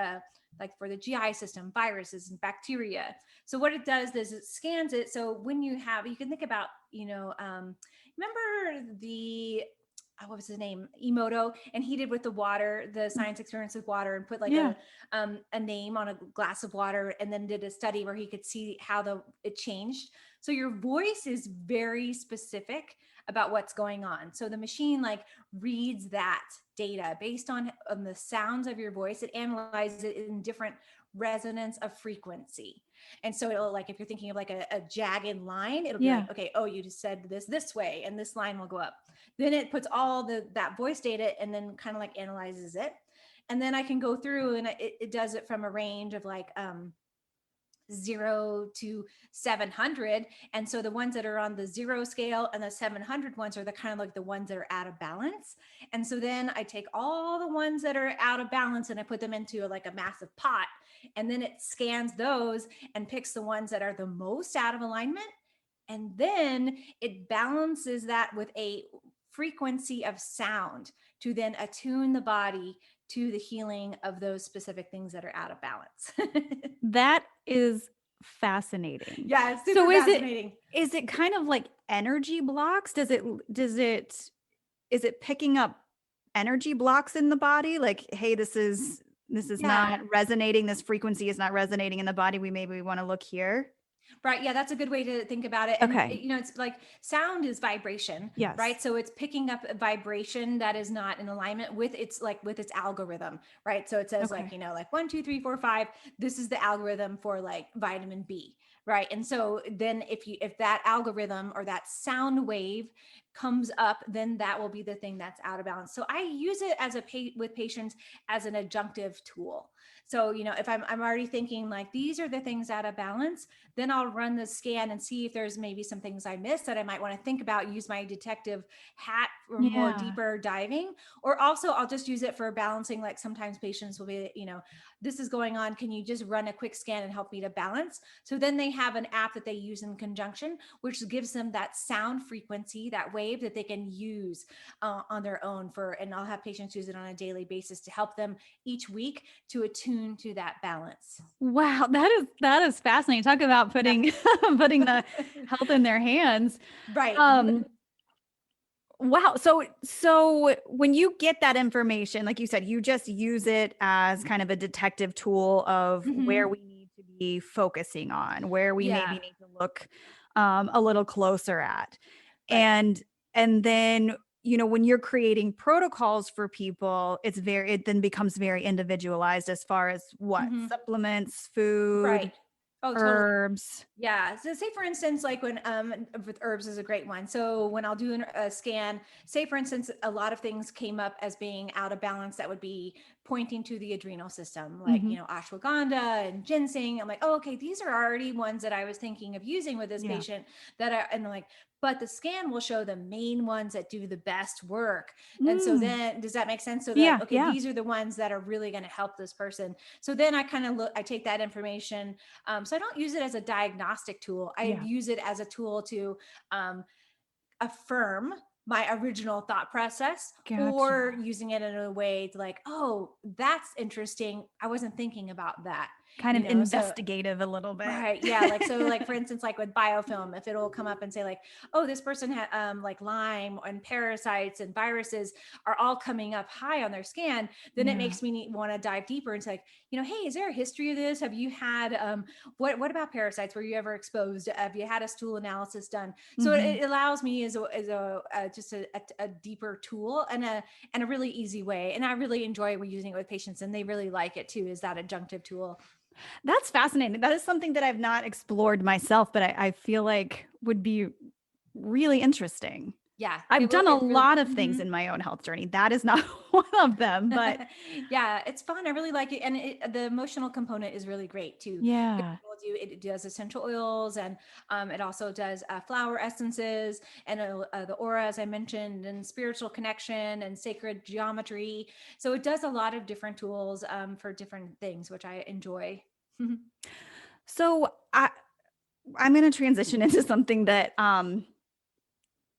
Speaker 2: for the GI system, viruses and bacteria. So what it does is it scans it. So when you can think about, remember the, what was his name? Emoto, and he did with the water, the science experiments with water, and put like
Speaker 3: Yeah.
Speaker 2: a name on a glass of water, and then did a study where he could see how it changed. So your voice is very specific about what's going on. So the machine reads that data based on the sounds of your voice. It analyzes it in different resonance of frequency. And so it'll, like, if you're thinking of like a jagged line, it'll be
Speaker 3: Yeah.
Speaker 2: like, okay, oh, you just said this way, and this line will go up. Then it puts all that voice data and then kind of like analyzes it. And then I can go through and it does it from a range of 0 to 700. And so the ones that are on the 0 scale and the 700 ones are the kind of like the ones that are out of balance. And so then I take all the ones that are out of balance and I put them into like a massive pot. And then it scans those and picks the ones that are the most out of alignment. And then it balances that with a frequency of sound to then attune the body to the healing of those specific things that are out of balance.
Speaker 3: That is fascinating.
Speaker 2: Yeah, it's super
Speaker 3: So
Speaker 2: fascinating.
Speaker 3: Is it kind of like energy blocks? Is it picking up energy blocks in the body? Like, hey, this is
Speaker 2: Yeah.
Speaker 3: not resonating. This frequency is not resonating in the body. We want to look here.
Speaker 2: Right. Yeah, that's a good way to think about it. And
Speaker 3: Okay.
Speaker 2: it's like sound is vibration,
Speaker 3: Yes.
Speaker 2: right? So it's picking up a vibration that is not in alignment with its algorithm, right? So it says
Speaker 3: Okay.
Speaker 2: like 1, 2, 3, 4, 5. This is the algorithm for like vitamin B, right? And so then if that algorithm or that sound wave comes up, then that will be the thing that's out of balance. So I use it as with patients as an adjunctive tool. So, if I'm already thinking like these are the things out of balance, then I'll run the scan and see if there's maybe some things I missed that I might want to think about, use my detective hat for more
Speaker 3: Yeah.
Speaker 2: deeper diving. Or also I'll just use it for balancing. Like sometimes patients will be, this is going on. Can you just run a quick scan and help me to balance? So then they have an app that they use in conjunction, which gives them that sound frequency, that wave that they can use on their own and I'll have patients use it on a daily basis to help them each week to attune to that balance.
Speaker 3: Wow, that is fascinating. Talk about putting putting the health in their hands.
Speaker 2: Right.
Speaker 3: Wow. So when you get that information, like you said, you just use it as kind of a detective tool of where we need to be focusing on, where we maybe need to look a little closer at.
Speaker 2: Right.
Speaker 3: And And then, when you're creating protocols for people, it then becomes very individualized as far as what
Speaker 2: Hmm.
Speaker 3: supplements, food,
Speaker 2: Right. Oh, totally.
Speaker 3: herbs.
Speaker 2: Yeah. So say for instance, like when with herbs is a great one. So when I'll do a scan, say for instance, a lot of things came up as being out of balance that would be pointing to the adrenal system, like
Speaker 3: Mhm.
Speaker 2: ashwagandha and ginseng. I'm like, oh, okay, these are already ones that I was thinking of using with this
Speaker 3: Yeah.
Speaker 2: patient and like, but the scan will show the main ones that do the best work. And so
Speaker 3: Mm.
Speaker 2: then does that make sense? So that,
Speaker 3: Yeah,
Speaker 2: okay,
Speaker 3: yeah.
Speaker 2: these are the ones that are really going to help this person. So then I kind of I take that information. So I don't use it as a diagnostic tool. I
Speaker 3: Yeah.
Speaker 2: use it as a tool to um, affirm my original thought process, or
Speaker 3: Gotcha.
Speaker 2: using it in a way to like, oh, that's interesting. I wasn't thinking about that,
Speaker 3: Kind of
Speaker 2: So
Speaker 3: investigative a little bit.
Speaker 2: right. Yeah. Like, so like, for instance, like with biofilm, if it'll come up and say like, oh, this person had like Lyme and parasites and viruses are all coming up high on their scan, then it
Speaker 3: Yeah.
Speaker 2: makes me want to dive deeper and say like, hey, is there a history of this? Have you had, what about parasites? Were you ever exposed? Have you had a stool analysis done? So
Speaker 3: Mhm.
Speaker 2: it allows me as just a deeper tool and a really easy way. And I really enjoy using it with patients, and they really like it too, is that adjunctive tool.
Speaker 3: That's fascinating. That is something that I've not explored myself, but I feel like would be really interesting.
Speaker 2: Yeah,
Speaker 3: I've done a
Speaker 2: it really.
Speaker 3: lot of things
Speaker 2: Mhm.
Speaker 3: in my own health journey. That is not one of them, but
Speaker 2: Yeah, it's fun. I really like it, and the emotional component is really great too.
Speaker 3: yeah.
Speaker 2: It does essential oils, and it also does flower essences, and the aura, as I mentioned, and spiritual connection and sacred geometry. So it does a lot of different tools for different things, which I enjoy.
Speaker 3: So I'm going to transition into something that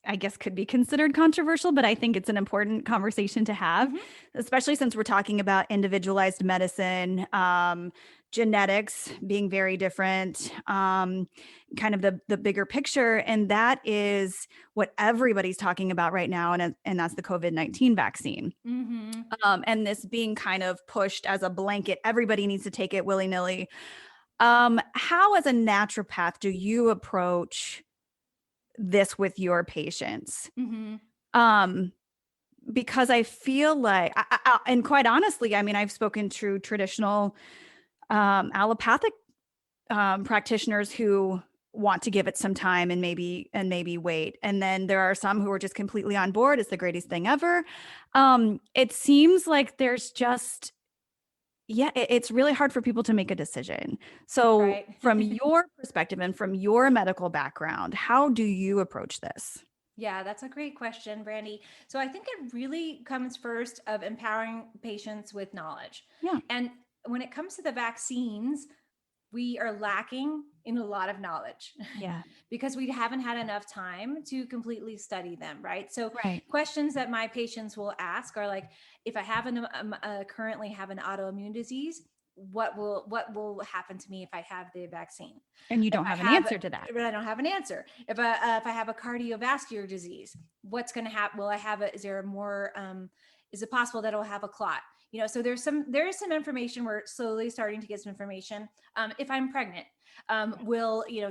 Speaker 3: I guess could be considered controversial, but I think it's an important conversation to have,
Speaker 2: Mhm.
Speaker 3: especially since we're talking about individualized medicine, genetics being very different, kind of the bigger picture, and that is what everybody's talking about right now, and that's the COVID-19 vaccine,
Speaker 2: Mhm.
Speaker 3: and this being kind of pushed as a blanket. Everybody needs to take it willy nilly. How, as a naturopath, do you approach this with your patients?
Speaker 2: Mhm.
Speaker 3: Um, because I feel like, and quite honestly, I mean, I've spoken to traditional allopathic practitioners who want to give it some time and maybe wait, and then there are some who are just completely on board. It's the greatest thing ever. It seems like there's just it's really hard for people to make a decision. So,
Speaker 2: Right.
Speaker 3: from your perspective and from your medical background, how do you approach this?
Speaker 2: Yeah, that's a great question, Brandy. So I think it really comes first of empowering patients with knowledge.
Speaker 3: Yeah.
Speaker 2: And when it comes to the vaccines, we are lacking in a lot of knowledge
Speaker 3: Yeah.
Speaker 2: because we haven't had enough time to completely study them, right? So
Speaker 3: Right.
Speaker 2: questions that my patients will ask are like, if I have currently have an autoimmune disease, what will happen to me if I have the vaccine?
Speaker 3: And you
Speaker 2: If
Speaker 3: don't
Speaker 2: I
Speaker 3: have an
Speaker 2: have,
Speaker 3: answer to that.
Speaker 2: but I don't have an answer. If I have a cardiovascular disease, what's going to happen? Will I have a? Is there more? Is it possible that I'll have a clot? So there is some information. We're slowly starting to get some information. If I'm pregnant,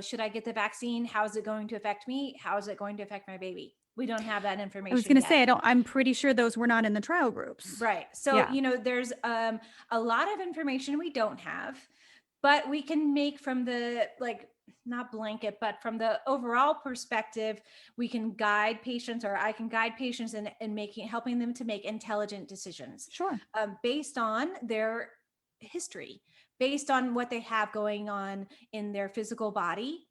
Speaker 2: should I get the vaccine? How is it going to affect me? How is it going to affect my baby? We don't have that
Speaker 3: I was
Speaker 2: information
Speaker 3: going to
Speaker 2: yet.
Speaker 3: say, I'm pretty sure those were not in the trial groups.
Speaker 2: Right. So,
Speaker 3: Yeah.
Speaker 2: there's a lot of information we don't have, but we can make from the like not blanket, but from the overall perspective, we can guide patients, or I can guide patients in helping them to make intelligent decisions
Speaker 3: Sure.
Speaker 2: based on their history, based on what they have going on in their physical body,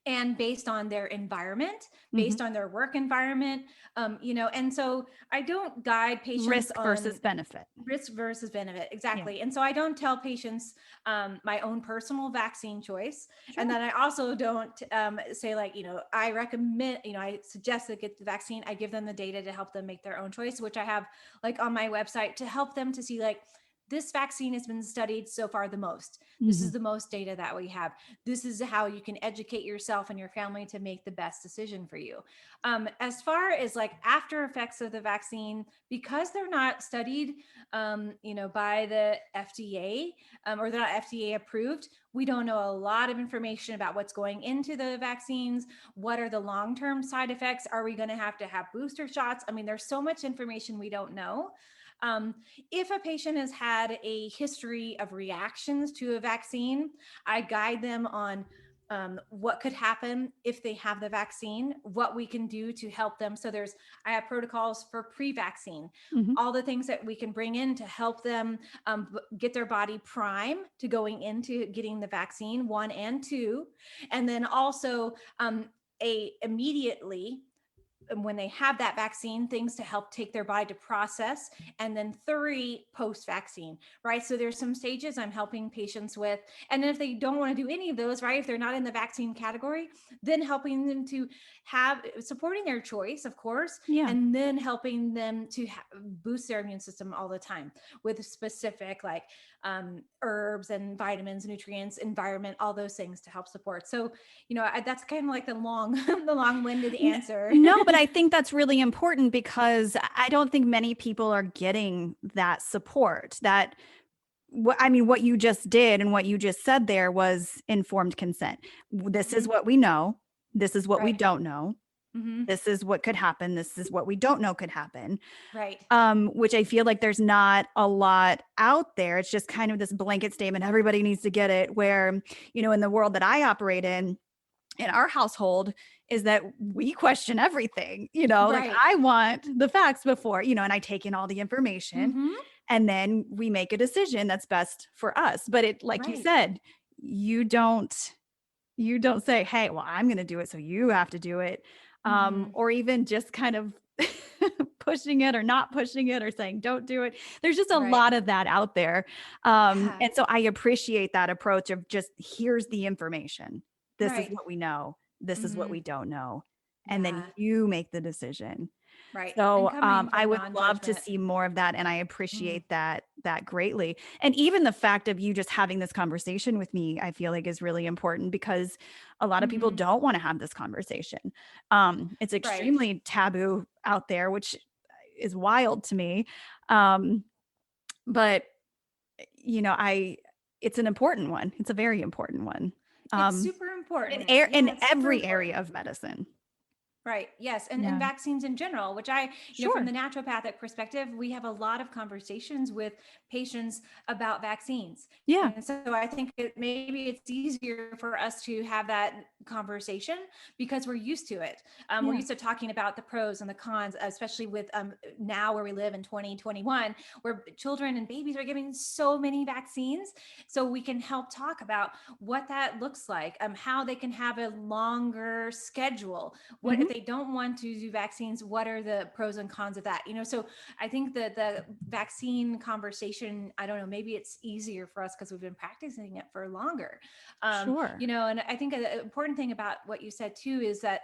Speaker 2: and based on their environment,
Speaker 3: Hmm.
Speaker 2: based on their work environment. And so I don't guide patients
Speaker 3: Risk
Speaker 2: on
Speaker 3: versus benefit.
Speaker 2: risk versus benefit.
Speaker 3: Yeah.
Speaker 2: Exactly. And so I don't tell patients my own personal vaccine choice.
Speaker 3: Sure.
Speaker 2: And then I also don't say like, I recommend, I suggest they get the vaccine. I give them the data to help them make their own choice, which I have like on my website to help them to see like, this vaccine has been studied so far the most. This is the most data that we have. This is how you can educate yourself and your family to make the best decision for you. As far as like after effects of the vaccine, because they're not studied, by the FDA, or they're not FDA approved, we don't know a lot of information about what's going into the vaccines. What are the long-term side effects? Are we going to have booster shots? I mean, there's so much information we don't know. If a patient has had a history of reactions to a vaccine, I guide them on what could happen if they have the vaccine, what we can do to help them. So I have protocols for pre-vaccine, all the things that we can bring in to help them get their body prime to going into getting the vaccine 1 and 2. And then also immediately when they have that vaccine, things to help take their body to process, and then 3 post-vaccine, right? So there's some stages I'm helping patients with. And then if they don't want to do any of those, right, if they're not in the vaccine category, then helping them to supporting their choice, of course, and then helping them to boost their immune system all the time with specific like herbs and vitamins, nutrients, environment, all those things to help support. So, that's kind of like the long-winded answer.
Speaker 3: No, but I think that's really important because I don't think many people are getting that support. What you just did and what you just said there was informed consent. This is what we know. This is what we don't know. This is what could happen. This is what we don't know could happen.
Speaker 2: Right.
Speaker 3: Which I feel like there's not a lot out there. It's just kind of this blanket statement. Everybody needs to get it, where, in the world that I operate in our household, is that we question everything, like I want the facts before, and I take in all the information and then we make a decision that's best for us. But it, like you said, you don't say, hey, well, I'm going to do it, so you have to do it. Or even just kind of pushing it or not pushing it or saying, don't do it. There's just a lot of that out there. And so I appreciate that approach of just, here's the information. This is what we know. This is what we don't know. And then you make the decision.
Speaker 2: Right.
Speaker 3: So I would love to see more of that. And I appreciate that greatly. And even the fact of you just having this conversation with me, I feel like is really important, because a lot of people don't want to have this conversation. It's extremely taboo out there, which is wild to me. But it's an important one. It's a very important one.
Speaker 2: It's super important
Speaker 3: in every area of medicine.
Speaker 2: Right. Yes. And vaccines in general, which from the naturopathic perspective, we have a lot of conversations with patients about vaccines.
Speaker 3: Yeah.
Speaker 2: And so I think maybe it's easier for us to have that conversation because we're used to it. We're used to talking about the pros and the cons, especially with now where we live in 2021, where children and babies are getting so many vaccines. So we can help talk about what that looks like, how they can have a longer schedule. What if they don't want to do vaccines? What are the pros and cons of that? So I think that the vaccine conversation, I don't know, maybe it's easier for us because we've been practicing it for longer. And I think an important thing about what you said too is that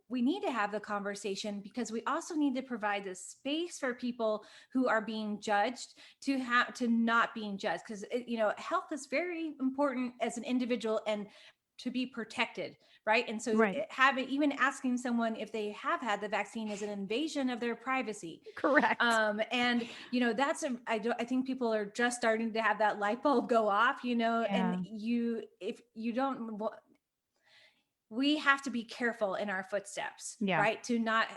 Speaker 2: we need to have the conversation because we also need to provide the space for people who are being judged to not being judged, because health is very important as an individual and to be protected, right? And so even asking someone if they have had the vaccine is an invasion of their privacy.
Speaker 3: Correct.
Speaker 2: And I think people are just starting to have that light bulb go off, and if you don't, we have to be careful in our footsteps, right? To not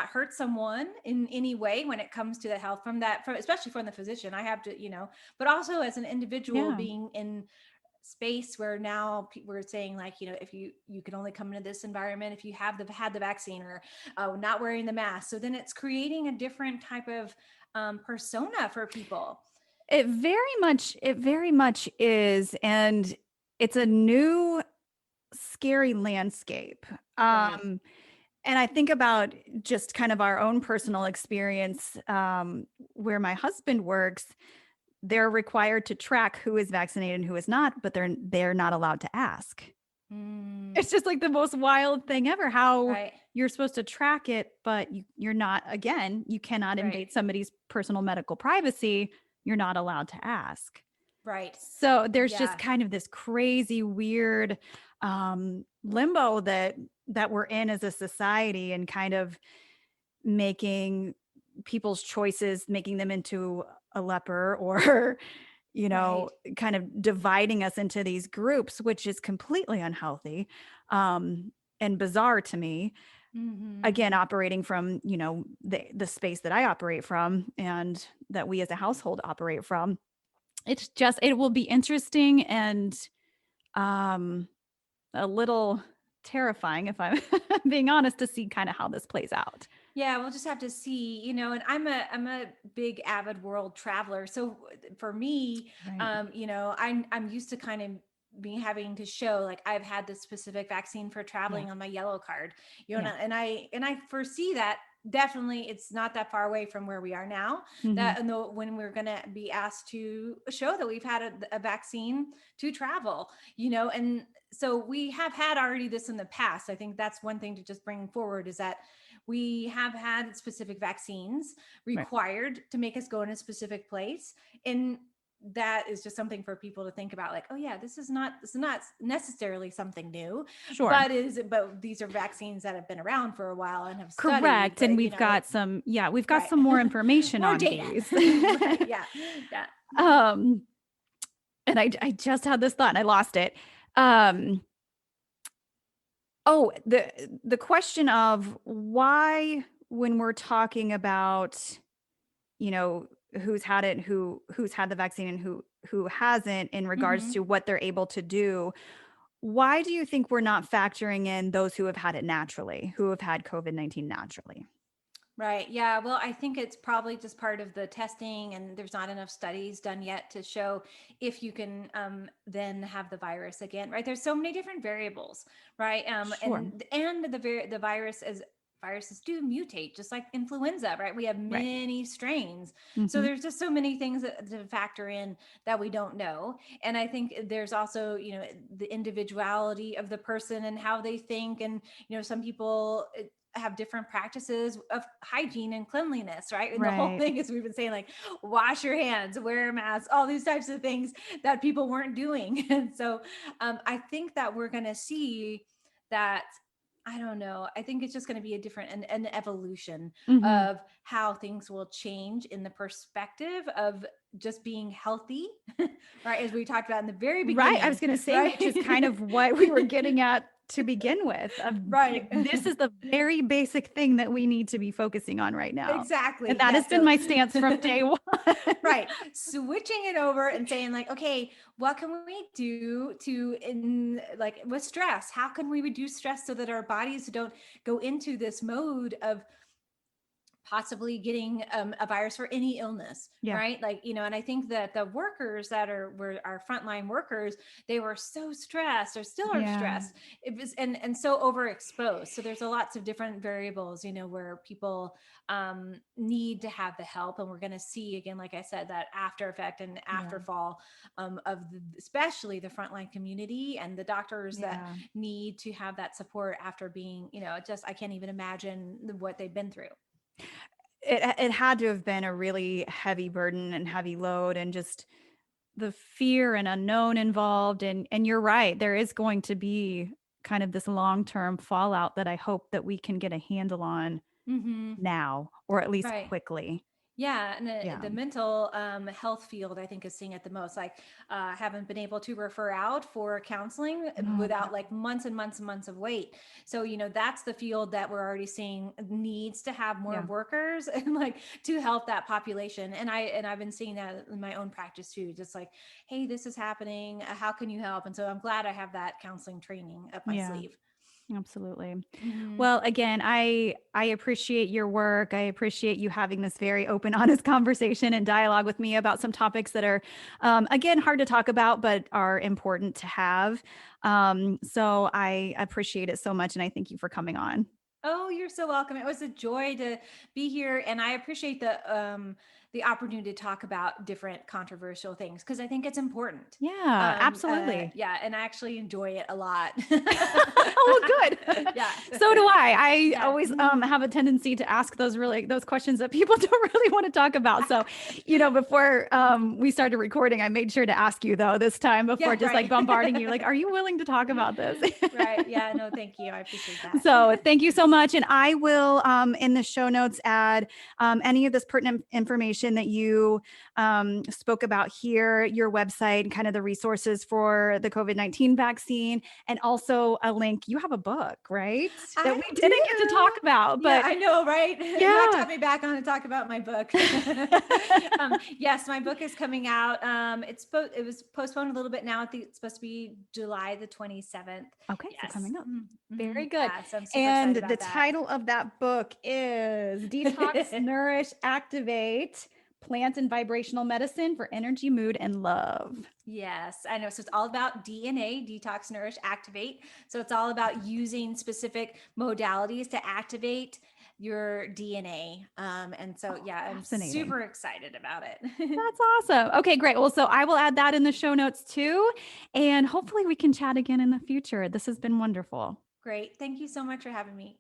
Speaker 2: hurt someone in any way when it comes to the health especially from the physician. I have to, but also as an individual being in space where now we're saying like, if you can only come into this environment if you have had the vaccine, or not wearing the mask. So then it's creating a different type of persona for people.
Speaker 3: It very much is. And it's a new scary landscape. And I think about just kind of our own personal experience, where my husband works. They're required to track who is vaccinated and who is not, but they're not allowed to ask. It's just like the most wild thing ever, how you're supposed to track it, but you're not, again, you cannot invade somebody's personal medical privacy you're not allowed to ask.
Speaker 2: Right.
Speaker 3: So there's
Speaker 2: Yeah.
Speaker 3: just kind of this crazy, weird limbo that we're in as a society, and kind of making people's choices, making them into a leper, or
Speaker 2: Right.
Speaker 3: kind of dividing us into these groups, which is completely unhealthy and bizarre to me. Again, operating from, the space that I operate from, and that we as a household operate from. It will be interesting and a little terrifying, if I'm being honest, to see kind of how this plays out.
Speaker 2: Yeah, we'll just have to see, and I'm a big avid world traveler. So for me,
Speaker 3: Right.
Speaker 2: I'm used to kind of being having to show like I've had this specific vaccine for
Speaker 3: Yeah.
Speaker 2: traveling on my yellow card,
Speaker 3: Yeah.
Speaker 2: and I foresee that definitely it's not that far away from where we are now,
Speaker 3: Mhm.
Speaker 2: that when we're going to be asked to show that we've had a vaccine to travel, and so we have had already this in the past. I think that's one thing to just bring forward, is that we have had specific vaccines
Speaker 3: Right.
Speaker 2: required to make us go in a specific place. And that is just something for people to think about, like, oh yeah, this is not necessarily something new,
Speaker 3: Sure.
Speaker 2: but these are vaccines that have been around for a while and have studied,
Speaker 3: Correct. And
Speaker 2: but
Speaker 3: we've got
Speaker 2: right.
Speaker 3: some more information
Speaker 2: More
Speaker 3: on
Speaker 2: data.
Speaker 3: these.
Speaker 2: Right. Yeah. Yeah.
Speaker 3: um and I just had this thought and I lost it. Um Oh, the question of why, when we're talking about, who's had it, who's had the vaccine, and who hasn't, in regards
Speaker 2: Hmm.
Speaker 3: to what they're able to do, why do you think we're not factoring in those who have had it naturally, who have had COVID-19 naturally?
Speaker 2: Right. Yeah. Well, I think it's probably just part of the testing, and there's not enough studies done yet to show if you can then have the virus again. Right. There's so many different variables. Right.
Speaker 3: Sure.
Speaker 2: And the virus is viruses do mutate, just like influenza. Right. We have
Speaker 3: Right.
Speaker 2: many strains, so
Speaker 3: Mhm.
Speaker 2: there's just so many things to factor in that we don't know. And I think there's also the individuality of the person and how they think, and some people have different practices of hygiene and cleanliness, right? And the whole
Speaker 3: Right.
Speaker 2: thing is, we've been saying like, wash your hands, wear a mask, all these types of things that people weren't doing. And so I think that we're going to see that. I don't know. I think it's just going to be a different an evolution
Speaker 3: Mhm.
Speaker 2: of how things will change in the perspective of just being healthy, right? As we talked about in the very
Speaker 3: Right, I was
Speaker 2: beginning,
Speaker 3: gonna say,
Speaker 2: right?
Speaker 3: which is kind of what we were getting at to begin with, of,
Speaker 2: Right.
Speaker 3: like, this is the very basic thing that we need to be focusing on right now, and
Speaker 2: Exactly.
Speaker 3: that
Speaker 2: Yeah.
Speaker 3: has been
Speaker 2: So,
Speaker 3: my stance from day one.
Speaker 2: right. Switching it over and saying, like, okay, what can we do to, in like with stress? How can we reduce stress so that our bodies don't go into this mode of possibly getting a virus for any illness,
Speaker 3: Yeah,
Speaker 2: right? Like, and I think that the workers that were our frontline workers, they were so stressed, or still are
Speaker 3: yeah,
Speaker 2: stressed. It was, and so overexposed. So there's a lots of different variables, where people need to have the help. And we're going to see again, like I said, that after effect and
Speaker 3: yeah,
Speaker 2: afterfall of especially the frontline community and the doctors that
Speaker 3: yeah.
Speaker 2: need to have that support after being, just, I can't even imagine what they've been through.
Speaker 3: It had to have been a really heavy burden and heavy load, and just the fear and unknown involved, and you're right, there is going to be kind of this long-term fallout that I hope that we can get a handle on
Speaker 2: Mm-hmm.
Speaker 3: now, or at least
Speaker 2: Right.
Speaker 3: quickly.
Speaker 2: Yeah, and
Speaker 3: Yeah.
Speaker 2: the mental health field, I think, is seeing it the most. Like, haven't been able to refer out for counseling
Speaker 3: Oh,
Speaker 2: without like months and months and months of wait. So, that's the field that we're already seeing needs to have more
Speaker 3: yeah.
Speaker 2: workers and like to help that population. And I've been seeing that in my own practice too. Just like, hey, this is happening. How can you help? And so I'm glad I have that counseling training up my
Speaker 3: Yeah.
Speaker 2: sleeve.
Speaker 3: Absolutely.
Speaker 2: Mm-hmm.
Speaker 3: Well, again, I appreciate your work. I appreciate you having this very open, honest conversation and dialogue with me about some topics that are, again, hard to talk about, but are important to have. So I appreciate it so much, and I thank you for coming on.
Speaker 2: Oh, you're so welcome. It was a joy to be here, and I appreciate the opportunity to talk about different controversial things, because I think it's important.
Speaker 3: Yeah, absolutely.
Speaker 2: Yeah. And I actually enjoy it a lot.
Speaker 3: Oh, well, good.
Speaker 2: Yeah.
Speaker 3: So do I. I always have a tendency to ask those questions that people don't really want to talk about. So, before we started recording, I made sure to ask you though this time before like bombarding you, like, are you willing to talk about this?
Speaker 2: Right. Yeah, no, thank you. I appreciate that.
Speaker 3: So thank you so much. And I will, in the show notes, add any of this pertinent information that you spoke about here, your website, kind of the resources for the COVID-19 vaccine, and also a link. You have a book, right? That we didn't get to talk about, but
Speaker 2: yeah, I know, right?
Speaker 3: Yeah.
Speaker 2: You have to have me back on to talk about my book. Yes, my book is coming out. It was postponed a little bit now. I think it's supposed to be July the 27th.
Speaker 3: Okay,
Speaker 2: Yes.
Speaker 3: so coming up.
Speaker 2: Mm-hmm.
Speaker 3: Very good.
Speaker 2: Yeah, so I'm super
Speaker 3: And
Speaker 2: excited
Speaker 3: the
Speaker 2: about that.
Speaker 3: title of that book is Detox, Nourish, Activate, Plant and Vibrational Medicine for Energy, Mood, and Love.
Speaker 2: Yes, I know. So it's all about DNA, detox, nourish, activate. So it's all about using specific modalities to activate your DNA. And so, I'm
Speaker 3: fascinating.
Speaker 2: super excited about it.
Speaker 3: That's awesome. Okay, great. Well, so I will add that in the show notes too. And hopefully we can chat again in the future. This has been wonderful.
Speaker 2: Great. Thank you so much for having me.